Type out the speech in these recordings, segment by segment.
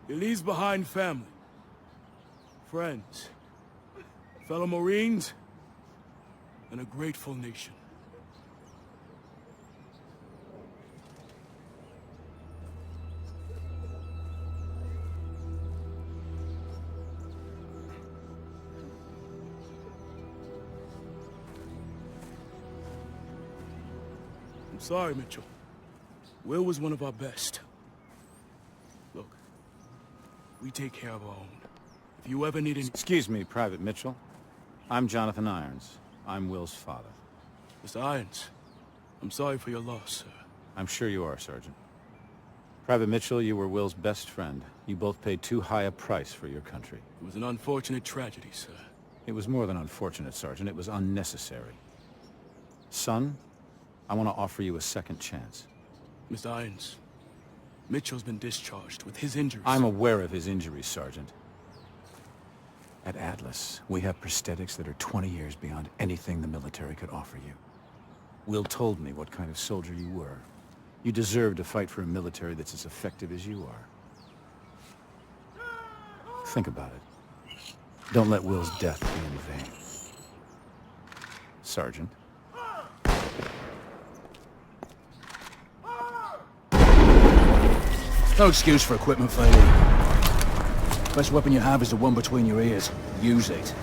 He leaves behind family, friends, fellow Marines, and a grateful nation. I'm sorry, Mitchell. Will was one of our best. Look, we take care of our own. If you ever need any... Excuse me, Private Mitchell. I'm Jonathan Irons. I'm Will's father. Mr. Irons, I'm sorry for your loss, sir. I'm sure you are, Sergeant. Private Mitchell, you were Will's best friend. You both paid too high a price for your country. It was an unfortunate tragedy, sir. It was more than unfortunate, Sergeant. It was unnecessary. Son, I want to offer you a second chance. Mr. Irons, Mitchell's been discharged with his injuries. I'm aware of his injuries, Sergeant. At Atlas, we have prosthetics that are 20 years beyond anything the military could offer you. Will told me what kind of soldier you were. You deserve to fight for a military that's as effective as you are. Think about it. Don't let Will's death be in vain. Sergeant. No excuse for equipment failure. Best weapon you have is the one between your ears. Use it.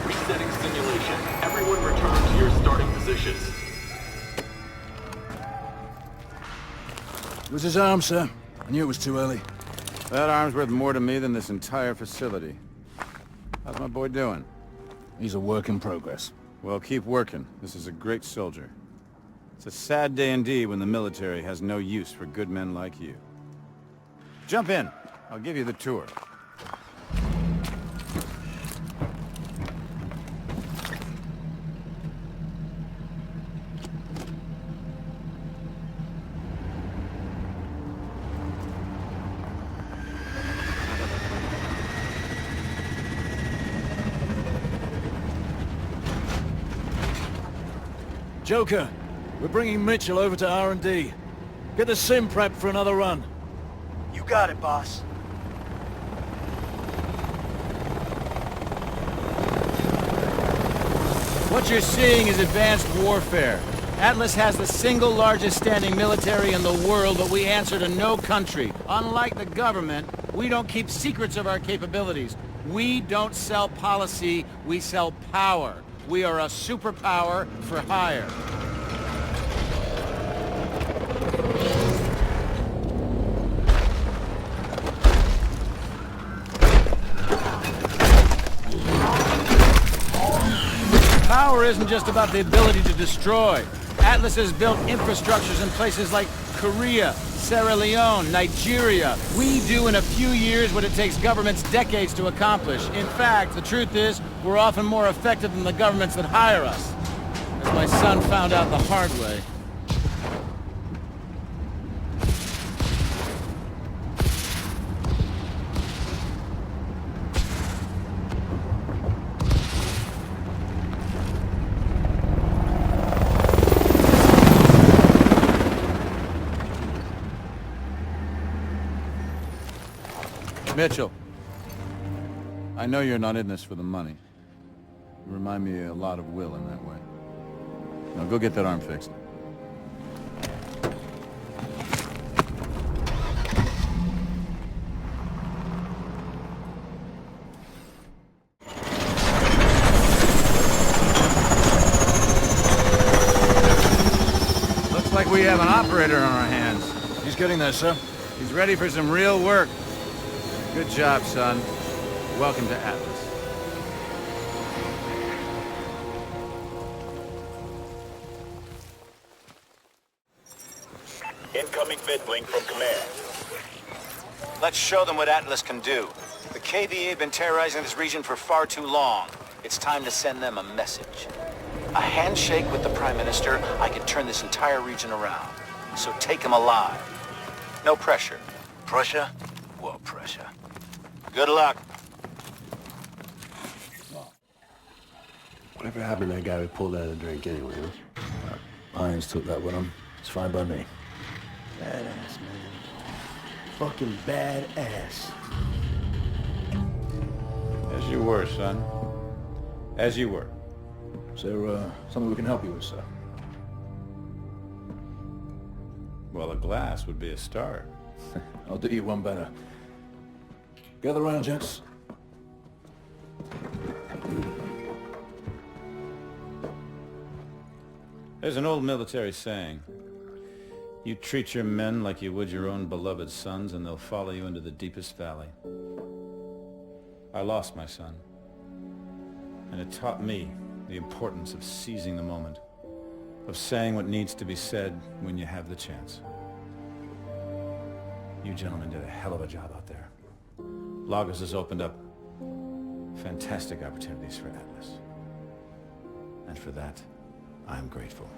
Resetting simulation. Everyone return to your starting positions. It was his arm, sir. I knew it was too early. That arm's worth more to me than this entire facility. How's my boy doing? He's a work in progress. Well, keep working. This is a great soldier. It's a sad day indeed when the military has no use for good men like you. Jump in. I'll give you the tour. Joker, we're bringing Mitchell over to R&D. Get the sim prepped for another run. You got it, boss. What you're seeing is advanced warfare. Atlas has the single largest standing military in the world, but we answer to no country. Unlike the government, we don't keep secrets of our capabilities. We don't sell policy, we sell power. We are a superpower for hire. Power isn't just about the ability to destroy. Atlas has built infrastructures in places like Korea, Sierra Leone, Nigeria. We do in a few years what it takes governments decades to accomplish. In fact, the truth is, we're often more effective than the governments that hire us. As my son found out the hard way. Mitchell, I know you're not in this for the money. You remind me a lot of Will in that way. Now go get that arm fixed. Looks like we have an operator on our hands. He's getting there, sir. He's ready for some real work. Good job, son. Welcome to Atlas. Incoming vidlink from command. Let's show them what Atlas can do. The KVA have been terrorizing this region for far too long. It's time to send them a message. A handshake with the Prime Minister, I could turn this entire region around. So take him alive. No pressure. Pressure? Well, pressure. Good luck. Whatever happened to that guy we pulled out of the drink anyway, huh? Irons took that one on. It's fine by me. Badass, man. fucking badass. As you were, son. As you were. Is there something we can help you with, sir? Well, a glass would be a start. I'll do you one better. Gather around, gents. There's an old military saying. You treat your men like you would your own beloved sons, and they'll follow you into the deepest valley. I lost my son. And it taught me the importance of seizing the moment, of saying what needs to be said when you have the chance. You gentlemen did a hell of a job out there. Lagos has opened up fantastic opportunities for Atlas. And for that, I'm grateful.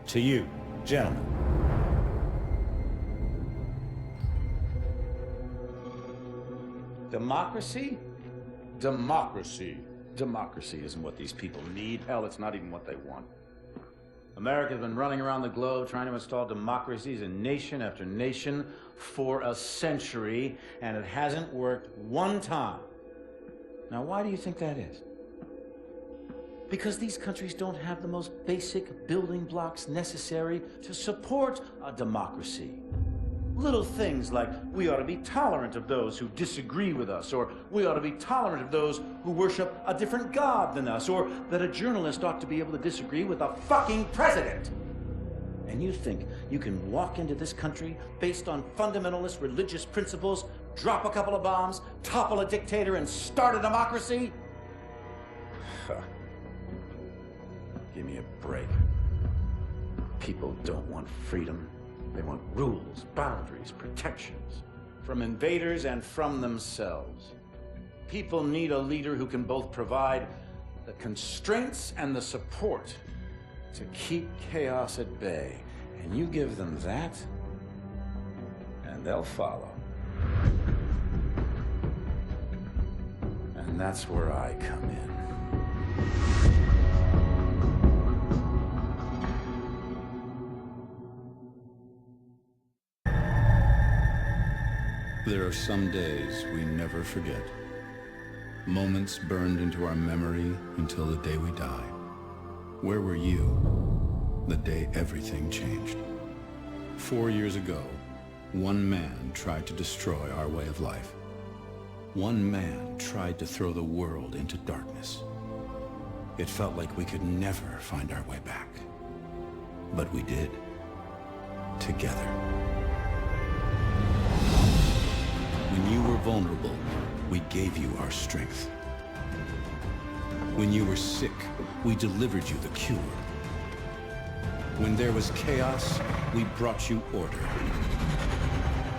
To you, gentlemen. Democracy? Democracy. Democracy isn't what these people need. Hell, it's not even what they want. America's been running around the globe trying to install democracies in nation after nation for a century, and it hasn't worked one time. Now, why do you think that is? Because these countries don't have the most basic building blocks necessary to support a democracy. Little things like, we ought to be tolerant of those who disagree with us, or we ought to be tolerant of those who worship a different god than us, or that a journalist ought to be able to disagree with a fucking president. And you think you can walk into this country based on fundamentalist religious principles, drop a couple of bombs, topple a dictator, and start a democracy? Give me a break. People don't want freedom. They want rules, boundaries, protections from invaders and from themselves. People need a leader who can both provide the constraints and the support to keep chaos at bay. And you give them that, and they'll follow. And that's where I come in. There are some days we never forget. Moments burned into our memory until the day we die. Where were you the day everything changed? 4 years ago, one man tried to destroy our way of life. One man tried to throw the world into darkness. It felt like we could never find our way back. But we did. Together. When you were vulnerable, we gave you our strength. When you were sick, we delivered you the cure. When there was chaos, we brought you order.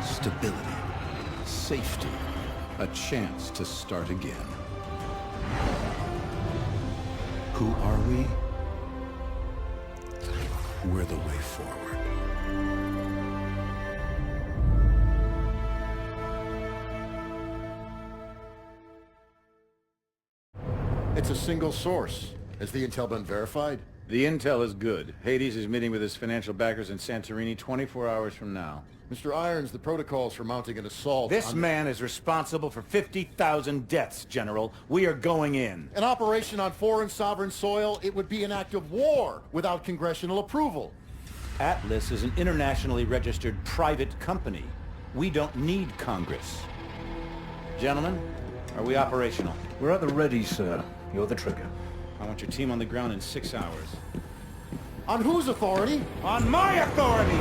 Stability, safety, a chance to start again. Who are we? We're the way forward. It's a single source. Has the intel been verified? The intel is good. Hades is meeting with his financial backers in Santorini 24 hours from now. Mr. Irons, the protocols for mounting an assault This man is responsible for 50,000 deaths, General. We are going in. An operation on foreign sovereign soil, it would be an act of war without congressional approval. Atlas is an internationally registered private company. We don't need Congress. Gentlemen, are we operational? We're at the ready, sir. You're the trigger. I want your team on the ground in 6 hours. On whose authority? On my authority!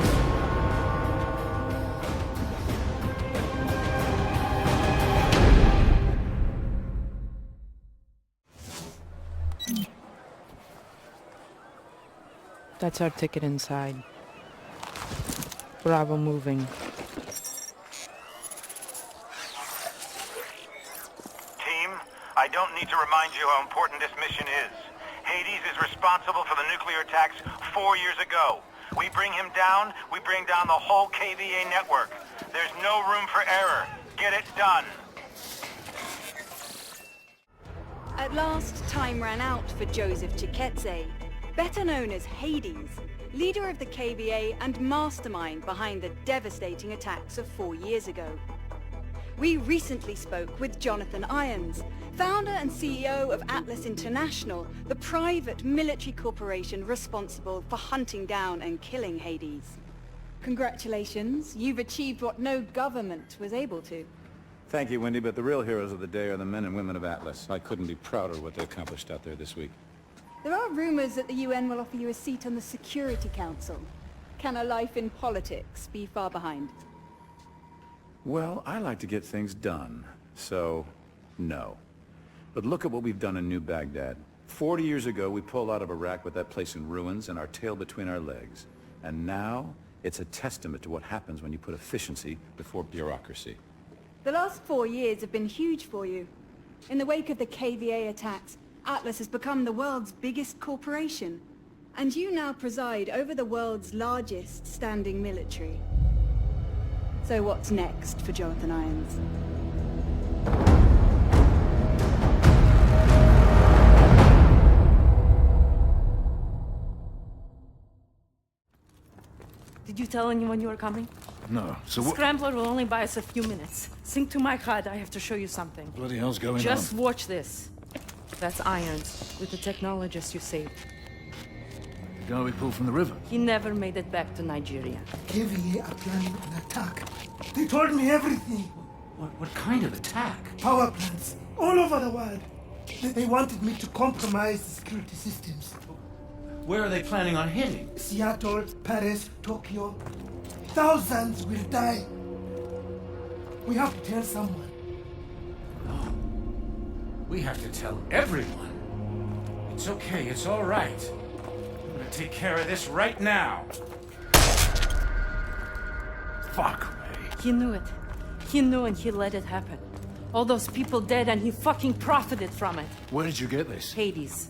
That's our ticket inside. Bravo moving. I don't need to remind you how important this mission is. Hades is responsible for the nuclear attacks 4 years ago. We bring him down, we bring down the whole KVA network. There's no room for error. Get it done. At last, time ran out for Joseph Chiketze, better known as Hades. leader of the KVA and mastermind behind the devastating attacks of 4 years ago. We recently spoke with Jonathan Irons, founder and CEO of Atlas International, the private military corporation responsible for hunting down and killing Hades. Congratulations, you've achieved what no government was able to. Thank you, Wendy, but the real heroes of the day are the men and women of Atlas. I couldn't be prouder of what they accomplished out there this week. There are rumors that the UN will offer you a seat on the Security Council. Can a life in politics be far behind? Well, I like to get things done, so no. But look at what we've done in New Baghdad. 40 years ago, we pulled out of Iraq with that place in ruins and our tail between our legs. And now, it's a testament to what happens when you put efficiency before bureaucracy. The last 4 years have been huge for you. In the wake of the KVA attacks, Atlas has become the world's biggest corporation. And you now preside over the world's largest standing military. So what's next for Jonathan Irons? Did you tell anyone you were coming? No. So what? Scrambler will only buy us a few minutes. Sync to my card. I have to show you something. Bloody hell's going on? Just watch this. That's Irons, with the technologist you saved. The guy we pulled from the river. He never made it back to Nigeria. KVA are planning an attack. They told me everything. What kind of attack? Power plants all over the world. They wanted me to compromise the security systems. Where are they planning on hitting? Seattle, Paris, Tokyo. Thousands will die. We have to tell someone. We have to tell everyone. It's okay, it's all right. I'm gonna take care of this right now. Fuck, Ray. He knew it. He knew and he let it happen. All those people dead and he fucking profited from it. Where did you get this? Hades.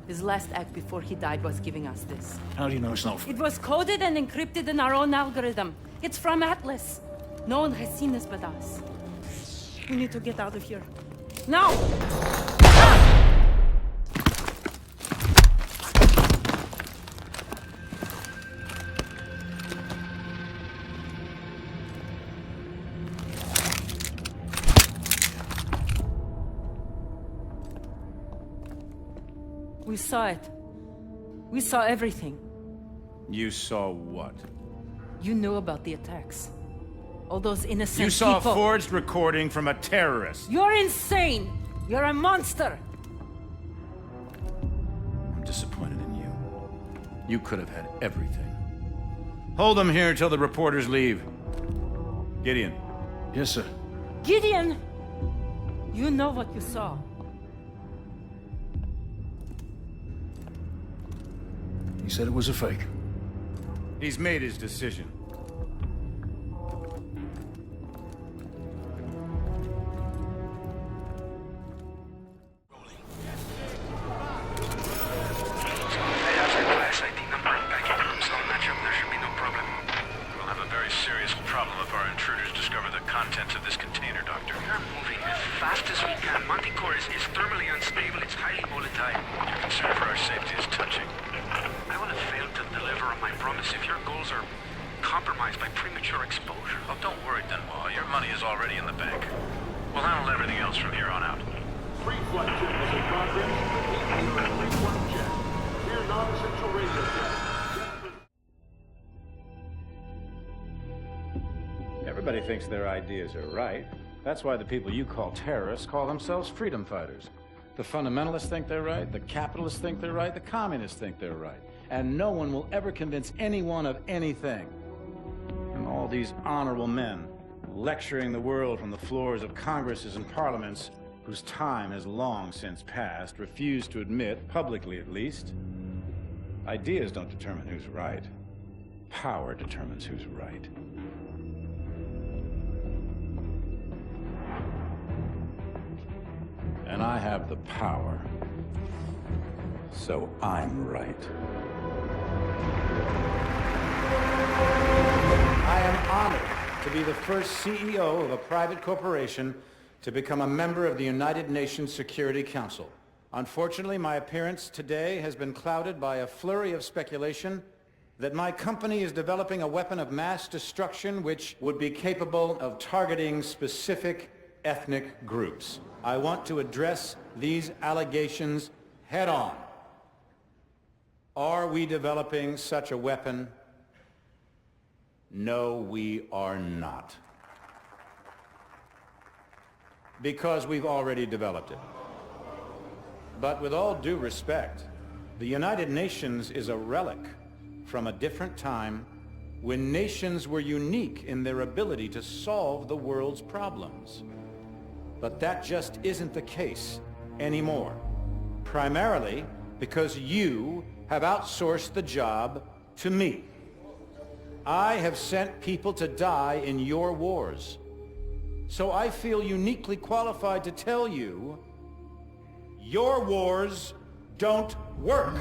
His last act before he died was giving us this. How do you know it's not? It was coded and encrypted in our own algorithm. It's from Atlas. No one has seen this but us. We need to get out of here. Now! We saw it. We saw everything. You saw what? You knew about the attacks. All those innocent You saw people. a forged recording from a terrorist. You're insane! You're a monster! I'm disappointed in you. You could have had everything. Hold them here until the reporters leave. Gideon. Yes, sir. Gideon! You know what you saw. He said it was a fake. He's made his decision. Everybody thinks their ideas are right. That's why the people you call terrorists call themselves freedom fighters. The fundamentalists think they're right, the capitalists think they're right, the communists think they're right. And no one will ever convince anyone of anything. And all these honorable men lecturing the world from the floors of Congresses and parliaments whose time has long since passed refuse to admit, publicly at least, ideas don't determine who's right. Power determines who's right. And I have the power, so I'm right. I am honored to be the first CEO of a private corporation to become a member of the United Nations Security Council. Unfortunately, my appearance today has been clouded by a flurry of speculation that my company is developing a weapon of mass destruction which would be capable of targeting specific ethnic groups. I want to address these allegations head-on. Are we developing such a weapon? No, we are not. Because we've already developed it. But with all due respect, the United Nations is a relic from a different time when nations were unique in their ability to solve the world's problems. But that just isn't the case anymore. Primarily because you have outsourced the job to me. I have sent people to die in your wars. So I feel uniquely qualified to tell you, your wars don't work.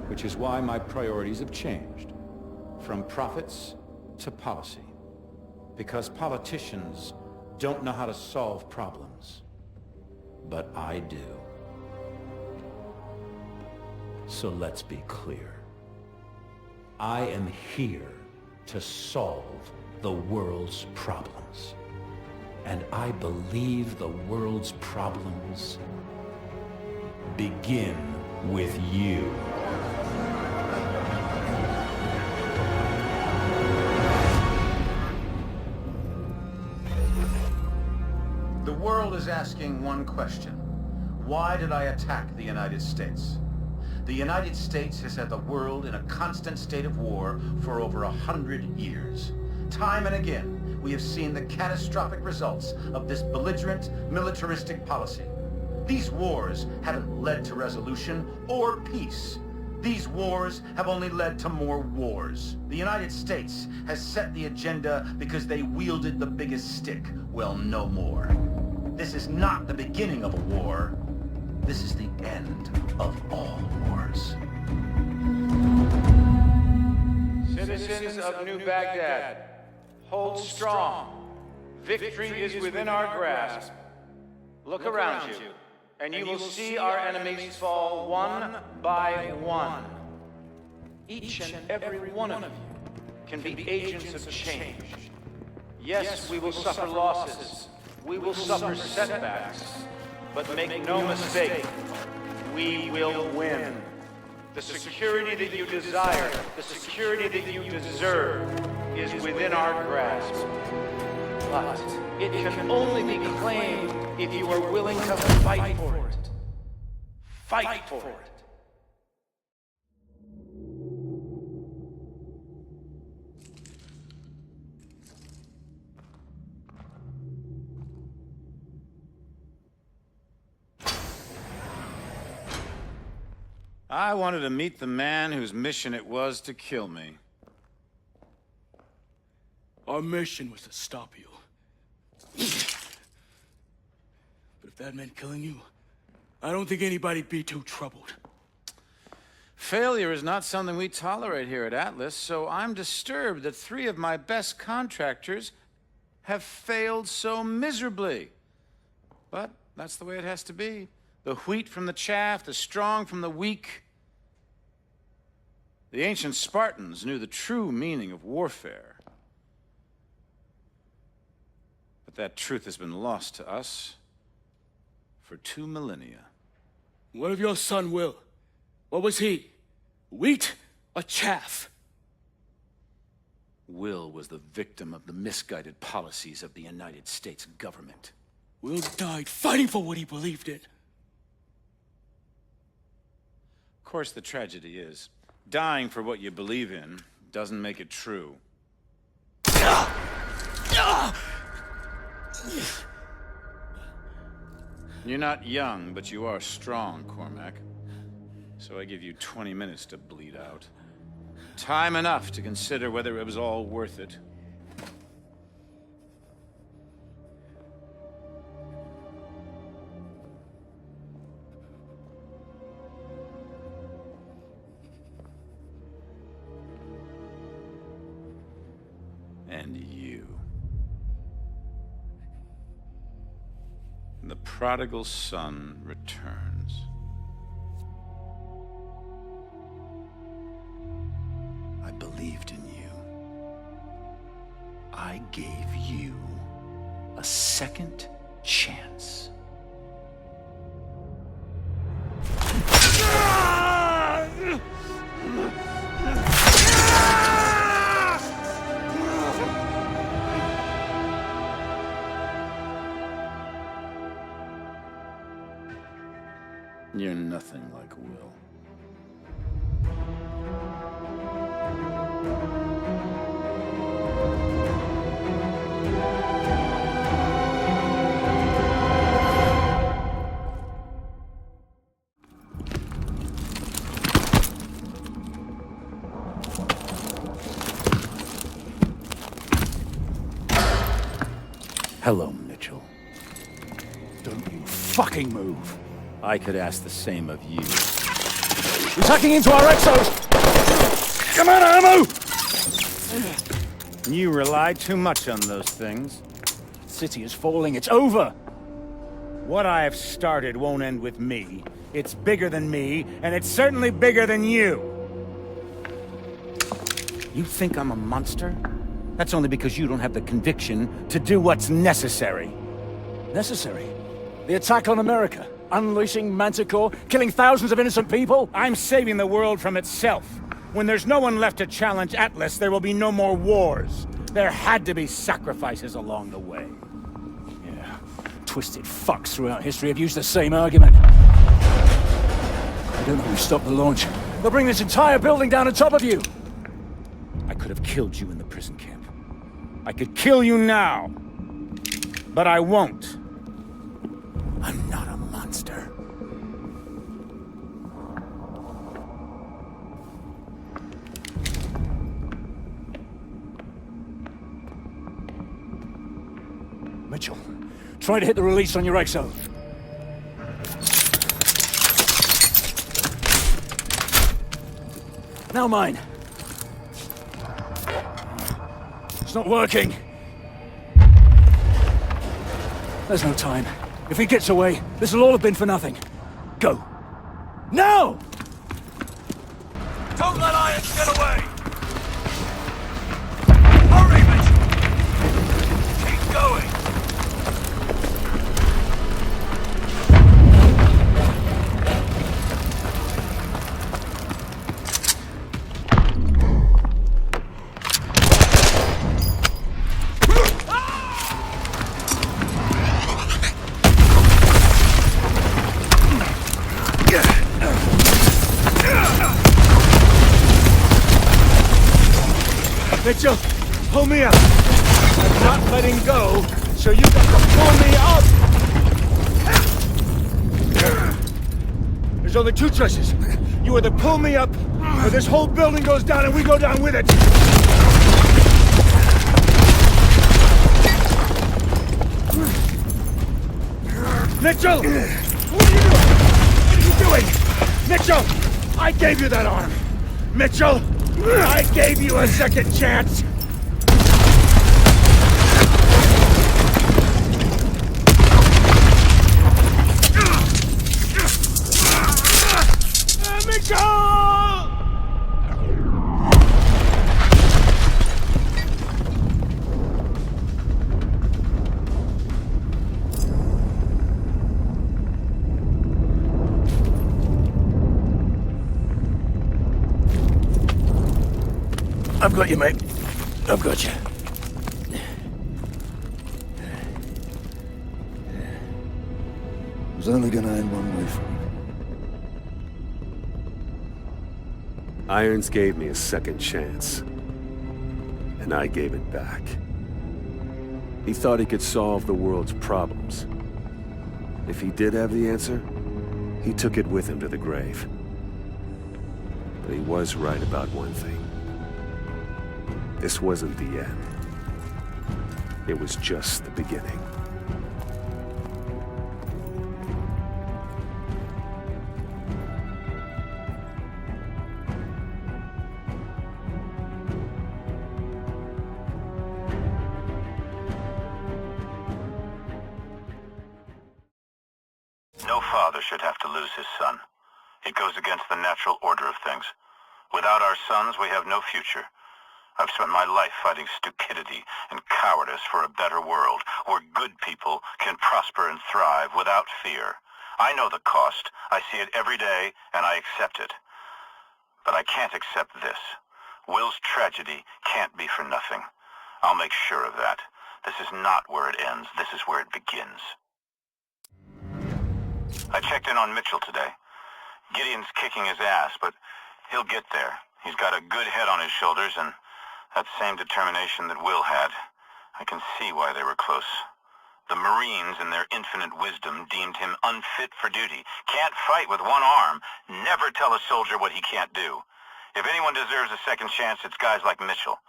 Which is why my priorities have changed, from profits to policy. Because politicians don't know how to solve problems. But I do. So let's be clear. I am here to solve the world's problems. And I believe the world's problems begin with you. The world is asking one question. Why did I attack the United States? The United States has had the world in a constant state of war for over 100 years. Time and again, we have seen the catastrophic results of this belligerent, militaristic policy. These wars haven't led to resolution or peace. These wars have only led to more wars. The United States has set the agenda because they wielded the biggest stick. Well, no more. This is not the beginning of a war. This is the end of all wars. Citizens of New Baghdad, hold strong. Victory is within our grasp. Look around you, and you will see our enemies fall one by one. Each and every one of you can be agents of change. Yes, we will suffer losses. We will suffer setbacks. But make no mistake, we will win. The security that you desire, the security that you deserve, is within our grasp. But it can only be claimed if you are willing to fight for it. Fight for it. I wanted to meet the man whose mission it was to kill me. Our mission was to stop you. But if that meant killing you, I don't think anybody'd be too troubled. Failure is not something we tolerate here at Atlas, so I'm disturbed that 3 of my best contractors have failed so miserably. But that's the way it has to be. The wheat from the chaff, the strong from the weak. The ancient Spartans knew the true meaning of warfare. But that truth has been lost to us for 2 millennia. What of your son, Will? What was he? Wheat or chaff? Will was the victim of the misguided policies of the United States government. Will died fighting for what he believed in. Of course, the tragedy is, dying for what you believe in doesn't make it true. You're not young, but you are strong, Cormac. So I give you 20 minutes to bleed out. Time enough to consider whether it was all worth it. And you. The prodigal son returns. I gave you a second chance. You're nothing like Will. Hello, Mitchell. Don't you fucking move. I could ask the same of you. He's hacking into our exos! Come on, ammo! You rely too much on those things. The city is falling, it's over! What I have started won't end with me. It's bigger than me, and it's certainly bigger than you! You think I'm a monster? That's only because you don't have the conviction to do what's necessary. Necessary? The attack on America? Unleashing Manticore? Killing thousands of innocent people? I'm saving the world from itself. When there's no one left to challenge Atlas, there will be no more wars. There had to be sacrifices along the way. Yeah. Twisted fucks throughout history have used the same argument. I don't know who stopped the launch. They'll bring this entire building down on top of you! I could have killed you in the prison camp. I could kill you now. But I won't. I'm not a monster. Mitchell, try to hit the release on your exo. Now mine. It's not working. There's no time. If he gets away, this will all have been for nothing. Go. Now! Don't let Irons get away! Hurry, Mitchell! Keep going! Mitchell, pull me up. I'm not letting go, so you got to pull me up. There's only two choices. You either pull me up, or this whole building goes down and we go down with it. Mitchell! What are you doing? Mitchell! I gave you that arm! Mitchell! I gave you a second chance! I've got you, mate. I've got you. It was only gonna end one way for him. Irons gave me a second chance, and I gave it back. He thought he could solve the world's problems. If he did have the answer, he took it with him to the grave. But he was right about one thing. This wasn't the end. It was just the beginning. No father should have to lose his son. It goes against the natural order of things. Without our sons, we have no future. I've spent my life fighting stupidity and cowardice for a better world, where good people can prosper and thrive without fear. I know the cost. I see it every day, and I accept it. But I can't accept this. Will's tragedy can't be for nothing. I'll make sure of that. This is not where it ends. This is where it begins. I checked in on Mitchell today. Gideon's kicking his ass, but he'll get there. He's got a good head on his shoulders, and that same determination that Will had. I can see why they were close. The Marines, in their infinite wisdom, deemed him unfit for duty. Can't fight with one arm. Never tell a soldier what he can't do. If anyone deserves a second chance, it's guys like Mitchell.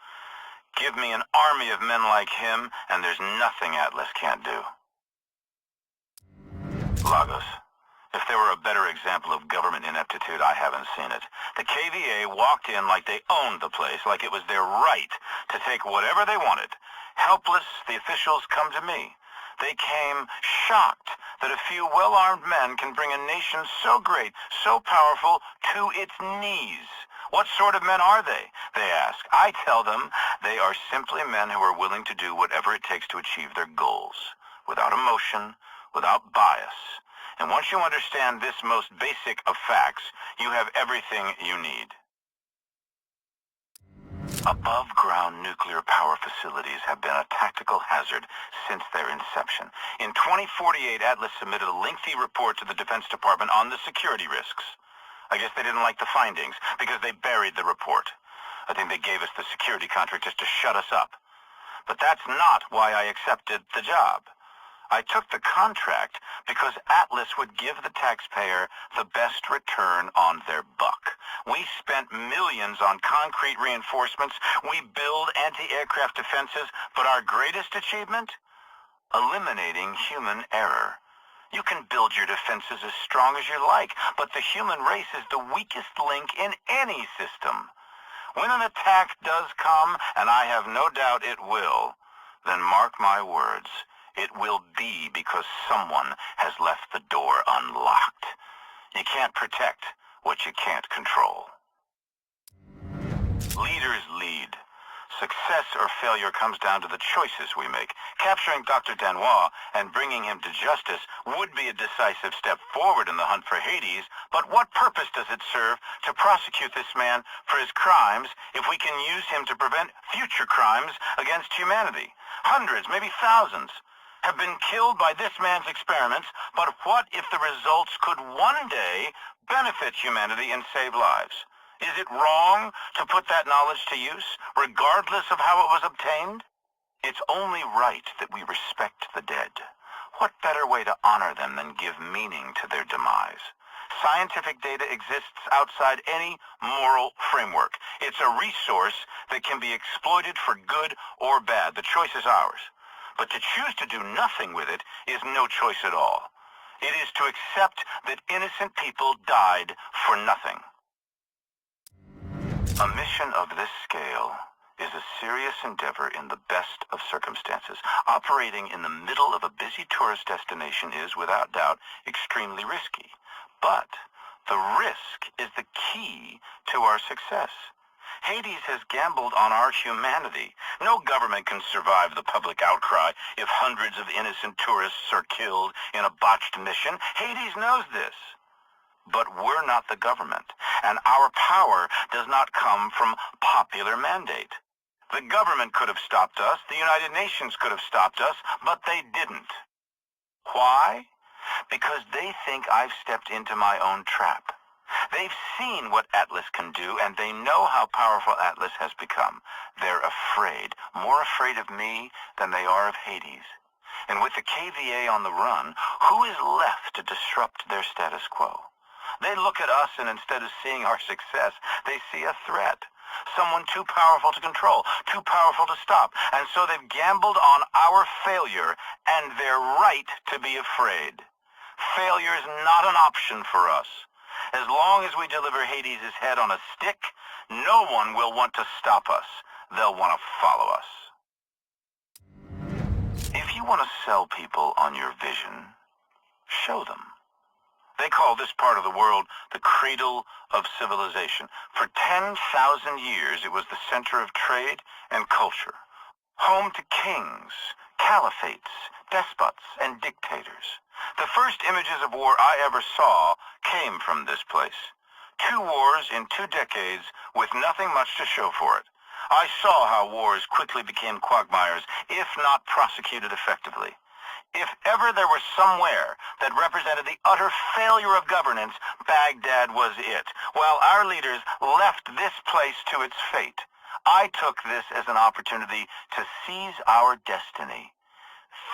Give me an army of men like him, and there's nothing Atlas can't do. Lagos. If there were a better example of government ineptitude, I haven't seen it. The KVA walked in like they owned the place, like it was their right to take whatever they wanted. Helpless, the officials come to me. They came shocked that a few well-armed men can bring a nation so great, so powerful, to its knees. What sort of men are they? They ask. I tell them they are simply men who are willing to do whatever it takes to achieve their goals, without emotion, without bias. And once you understand this most basic of facts, you have everything you need. Above-ground nuclear power facilities have been a tactical hazard since their inception. In 2048, Atlas submitted a lengthy report to the Defense Department on the security risks. I guess they didn't like the findings, because they buried the report. I think they gave us the security contract just to shut us up. But that's not why I accepted the job. I took the contract because Atlas would give the taxpayer the best return on their buck. We spent millions on concrete reinforcements. We build anti-aircraft defenses, but our greatest achievement? Eliminating human error. You can build your defenses as strong as you like, but the human race is the weakest link in any system. When an attack does come, and I have no doubt it will, then mark my words, it will be because someone has left the door unlocked. You can't protect what you can't control. Leaders lead. Success or failure comes down to the choices we make. Capturing Dr. Danois and bringing him to justice would be a decisive step forward in the hunt for Hades, but what purpose does it serve to prosecute this man for his crimes if we can use him to prevent future crimes against humanity? Hundreds, maybe thousands, have been killed by this man's experiments, but what if the results could one day benefit humanity and save lives? Is it wrong to put that knowledge to use, regardless of how it was obtained? It's only right that we respect the dead. What better way to honor them than give meaning to their demise? Scientific data exists outside any moral framework. It's a resource that can be exploited for good or bad. The choice is ours. But to choose to do nothing with it is no choice at all. It is to accept that innocent people died for nothing. A mission of this scale is a serious endeavor in the best of circumstances. Operating in the middle of a busy tourist destination is, without doubt, extremely risky. But the risk is the key to our success. Hades has gambled on our humanity. No government can survive the public outcry if hundreds of innocent tourists are killed in a botched mission. Hades knows this. But we're not the government, and our power does not come from popular mandate. The government could have stopped us, the United Nations could have stopped us, but they didn't. Why? Because they think I've stepped into my own trap. They've seen what Atlas can do, and they know how powerful Atlas has become. They're afraid, more afraid of me than they are of Hades. And with the KVA on the run, who is left to disrupt their status quo? They look at us, and instead of seeing our success, they see a threat. Someone too powerful to control, too powerful to stop. And so they've gambled on our failure and their right to be afraid. Failure is not an option for us. As long as we deliver Hades' head on a stick, no one will want to stop us. They'll want to follow us. If you want to sell people on your vision, show them. They call this part of the world the cradle of civilization. For 10,000 years, it was the center of trade and culture, home to kings, caliphates, despots, and dictators. The first images of war I ever saw came from this place. 2 wars in 2 decades with nothing much to show for it. I saw how wars quickly became quagmires, if not prosecuted effectively. If ever there was somewhere that represented the utter failure of governance, Baghdad was it. While our leaders left this place to its fate, I took this as an opportunity to seize our destiny.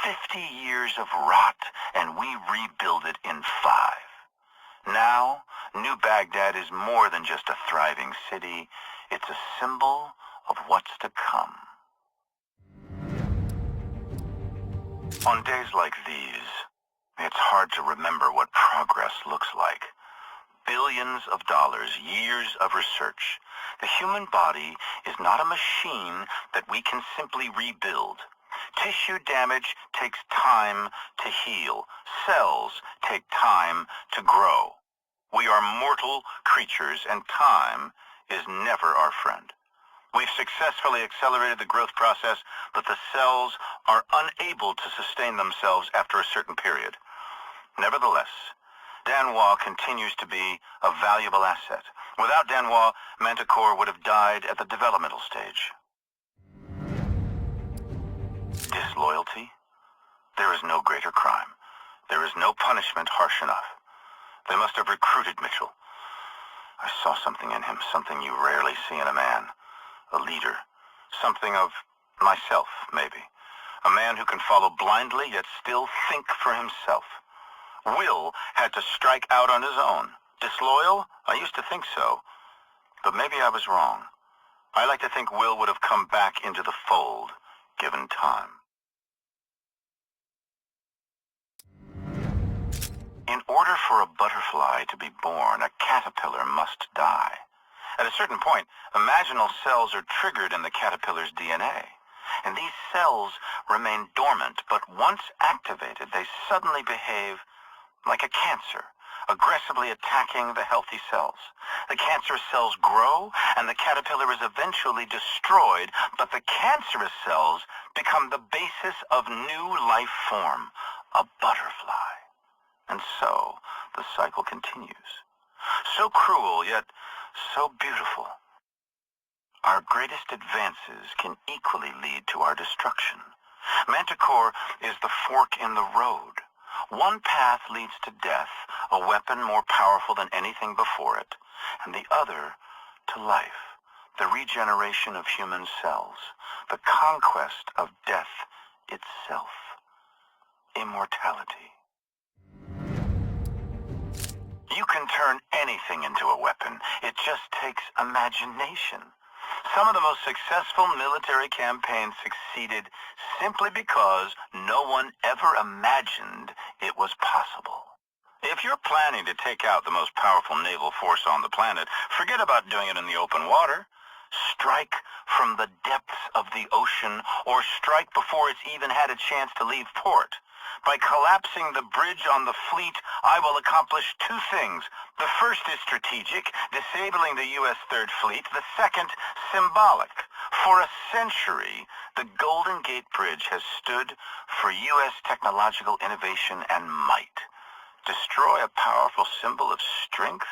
50 years of rot, and we rebuild it in 5. Now, New Baghdad is more than just a thriving city. It's a symbol of what's to come. On days like these, it's hard to remember what progress looks like. Billions of dollars, years of research. The human body is not a machine that we can simply rebuild. Tissue damage takes time to heal. Cells take time to grow. We are mortal creatures, and time is never our friend. We've successfully accelerated the growth process, but the cells are unable to sustain themselves after a certain period. Nevertheless, Danois continues to be a valuable asset. Without Danois, Manticore would have died at the developmental stage. Disloyalty? There is no greater crime. There is no punishment harsh enough. They must have recruited Mitchell. I saw something in him, something you rarely see in a man. A leader. Something of myself, maybe. A man who can follow blindly, yet still think for himself. Will had to strike out on his own. Disloyal? I used to think so. But maybe I was wrong. I like to think Will would have come back into the fold, given time. In order for a butterfly to be born, a caterpillar must die. At a certain point, imaginal cells are triggered in the caterpillar's DNA. And these cells remain dormant, but once activated, they suddenly behave like a cancer, aggressively attacking the healthy cells. The cancerous cells grow, and the caterpillar is eventually destroyed, but the cancerous cells become the basis of new life form, a butterfly. And so, the cycle continues. So cruel, yet so beautiful. Our greatest advances can equally lead to our destruction. Manticore is the fork in the road. One path leads to death, a weapon more powerful than anything before it, and the other to life, the regeneration of human cells, the conquest of death itself, immortality. You can turn anything into a weapon. It just takes imagination. Some of the most successful military campaigns succeeded simply because no one ever imagined it was possible. If you're planning to take out the most powerful naval force on the planet, forget about doing it in the open water. Strike from the depths of the ocean, or strike before it's even had a chance to leave port. By collapsing the bridge on the fleet, I will accomplish 2 things. The first is strategic, disabling the U.S. Third Fleet. The second, symbolic. For a century, the Golden Gate Bridge has stood for U.S. technological innovation and might. Destroy a powerful symbol of strength,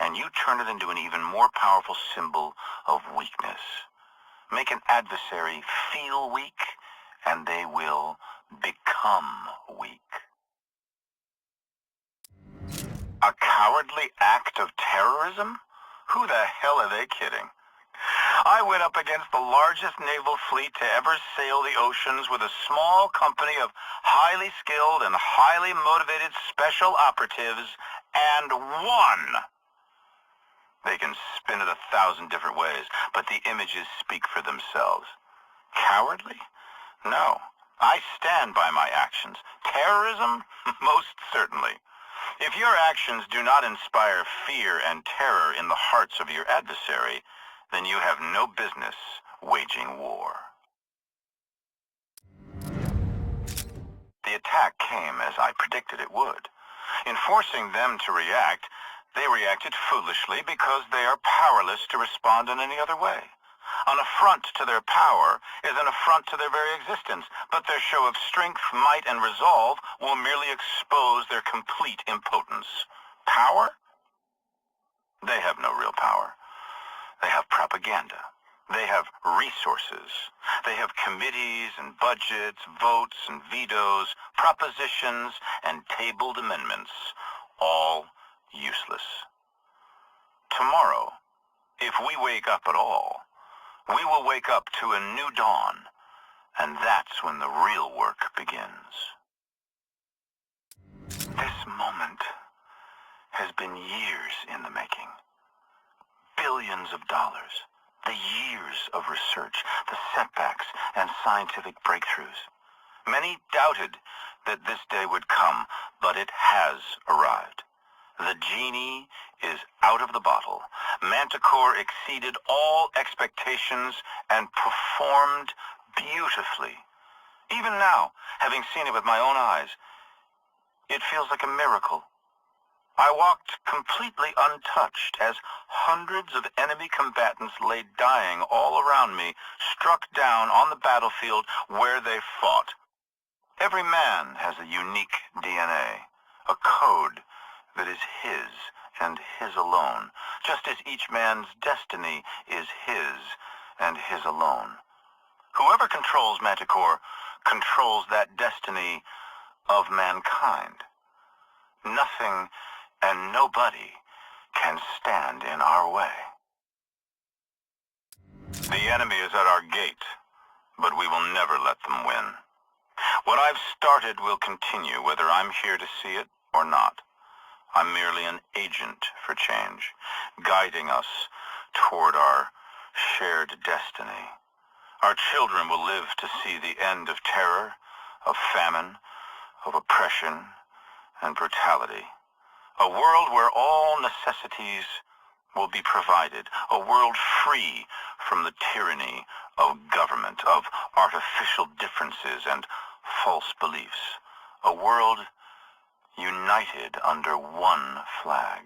and you turn it into an even more powerful symbol of weakness. Make an adversary feel weak, and they will become weak. A cowardly act of terrorism? Who the hell are they kidding? I went up against the largest naval fleet to ever sail the oceans with a small company of highly skilled and highly motivated special operatives, and won! They can spin it 1,000 different ways, but the images speak for themselves. Cowardly? No. I stand by my actions. Terrorism? Most certainly. If your actions do not inspire fear and terror in the hearts of your adversary, then you have no business waging war. The attack came as I predicted it would. In forcing them to react, they reacted foolishly because they are powerless to respond in any other way. An affront to their power is an affront to their very existence, but their show of strength, might, and resolve will merely expose their complete impotence. Power? They have no real power. They have propaganda. They have resources. They have committees and budgets, votes and vetoes, propositions and tabled amendments, all useless. Tomorrow, if we wake up at all, we will wake up to a new dawn, and that's when the real work begins. This moment has been years in the making. Billions of dollars, the years of research, the setbacks and scientific breakthroughs. Many doubted that this day would come, but it has arrived. The genie is out of the bottle. Manticore exceeded all expectations and performed beautifully. Even now, having seen it with my own eyes, it feels like a miracle. I walked completely untouched as hundreds of enemy combatants lay dying all around me, struck down on the battlefield where they fought. Every man has a unique DNA, a code that is his and his alone, just as each man's destiny is his and his alone. Whoever controls Manticore controls that destiny of mankind. Nothing and nobody can stand in our way. The enemy is at our gate, but we will never let them win. What I've started will continue, whether I'm here to see it or not. I'm merely an agent for change, guiding us toward our shared destiny. Our children will live to see the end of terror, of famine, of oppression, and brutality. A world where all necessities will be provided. A world free from the tyranny of government, of artificial differences and false beliefs. A world united under one flag.